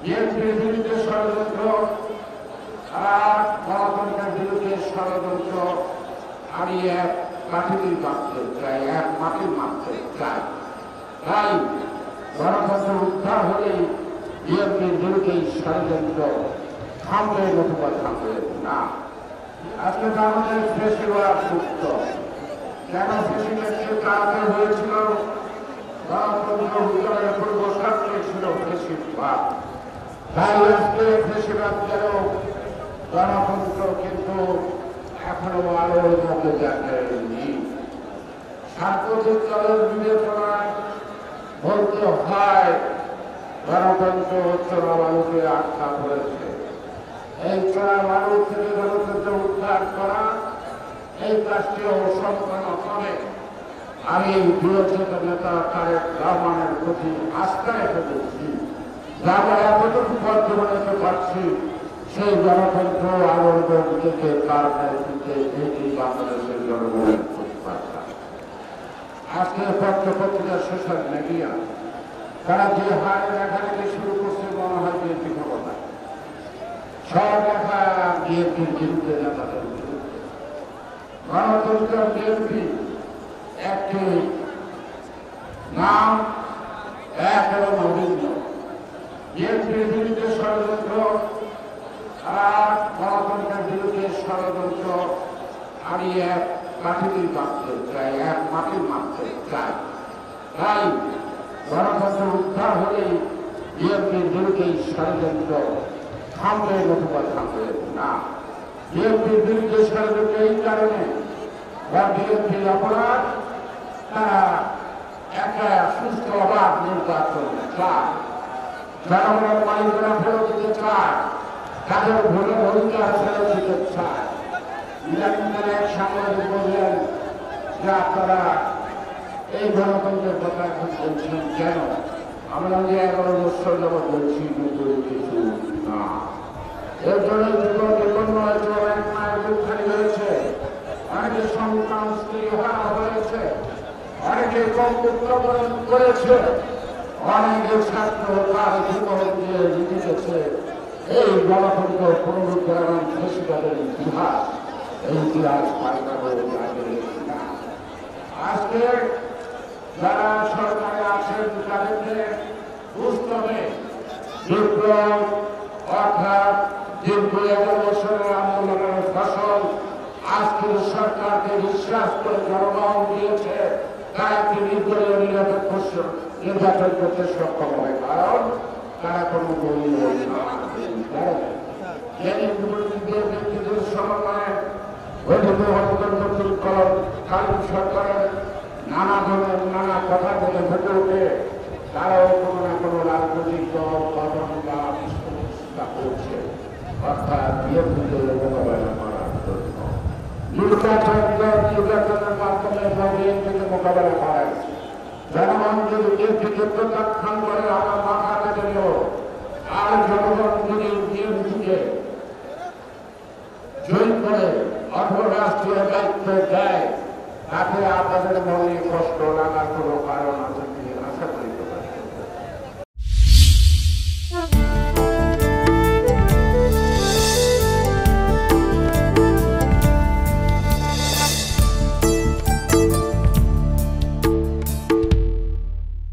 বিএনপির বিরুদ্ধে ষড়যন্ত্র আর গণতন্ত্রের বিরুদ্ধে ষড়যন্ত্র আমি এক কাঠির মারতে চাই, এক মাটির মারতে চাই। তাই গণতন্ত্র উদ্ধার হলেই বিএনপির বিরুদ্ধে ষড়যন্ত্র থামবে, নতুবা থামবে না। আজকে তো আমাদের ফেসিবাদ মুক্ত। কেন ফেসিবাদকে তাড়াতে হয়েছিল? গণতন্ত্র উদ্ধারের পূর্ব শর্তে ছিল ফেসিবাদ। তাই আজকে ফেসিবাদ গেল, গণতন্ত্র কিন্তু এখনো আলোর মধ্যে দেখেনি। সাম্প্রতিক দলের বিবেচনায় বলতে হয় গণতন্ত্র চোরাবালুকে আঘাত হয়েছে। এই চোরাবালু থেকে গণতন্ত্র উদ্ধার করা এই কাজটি অসম্পন্ন করে আমি বিরোধী নেতা তারেক রহমানের প্রতি আস্থা রেখে দিচ্ছি। যারা এতটুকু পথ বানাতে পারছি সেই গণতন্ত্র আন্দোলন থেকে তার নেতৃত্বে এটি বাংলাদেশের জনগণের প্রতিবাদ। আজকে পত্রপত্রিকা, সোশ্যাল মিডিয়া তারা যে হারে লেখালেখি শুরু করছে মনে হয় বিএনপি ক্ষমতা, সব লেখা বিএনপির বিরুদ্ধে, নেতাদের বিরুদ্ধে। গণতন্ত্র বিএনপি একটি নাম, এক এবং অভিন্ন। বিএনপির বিরুদ্ধে ষড়যন্ত্র আর গণতন্ত্রের বিরুদ্ধে ষড়যন্ত্র আমি এক কাঠির মারতে চাই, এক মাটির মারতে চাই। তাই গণতন্ত্র উদ্ধার হলেই বিএনপির বিরুদ্ধে ষড়যন্ত্র থামবে, নতুবা থামবে না। বিএনপির বিরুদ্ধে ষড়যন্ত্র এই কারণে বিএনপির অপরাধ, তারা একটা সুস্থ অবাধ নির্বাচন চায়, জনগণের মালিকানা ফেরত দিতে চায়, তাদের ভোটের অধিকার ফেরত দিতে চায়। ইরানকালে এক সাংবাদিক বললেন যে আপনারা এই গণতন্ত্রের কথা এখন বলছেন কেন? আমরা যে 11 বছর যাবৎ বলছি কিন্তু কিছু না। এর জন্য জীবন বিপন্ন হয়েছে, অনেক মায়ের বুক খালি হয়েছে, অনেকে সন্তান স্ত্রী হারা হয়েছে, অনেকে কর্মবরণ করেছে, অনেকে ছাত্র তার জীবন দিয়ে জিতেছে। এই গণতন্ত্র পুনরুদ্ধারণ ফেসিবাদের ইতিহাস, এই ইতিহাস পাল্টাবে না। আজকে যারা সরকারে আছেন তাদেরকে বুঝতে হবে বিপ্লব অর্থাৎ দীর্ঘ 11 বছরের আন্দোলনের ফসল আজকের সরকারকে বিশ্বাস করে জনগণ দিয়েছে, তারা একটি নির্দলীয় নিরপেক্ষ নির্বাচন করতে সক্ষম হয়। কারণ তারা কোনো দলীয় ব্যক্তিদের সমন্বয়ে গঠিত সরকারের নানা ধরনের নানা কথা বলে ভেটে ওঠে, তারাও কোনো না কোনো রাজনৈতিক দল বা চেষ্টা করছে, অর্থাৎ বিএনপিকে মোকাবেলা করার জন্য নির্বাচনের মাধ্যমে বিএনপিকে মোকাবেলা করায়। জনগণ যদি বিএনপিকে প্রত্যাখ্যান করে আমার মাথা কেটে দিল, আর জনগণ যদি বিএনপিকে জয়ী করে অথবা রাষ্ট্রীয় দায়িত্ব দেয়, তাতে আপনাদের মনে কষ্ট লাগার কোনো কারণ আছে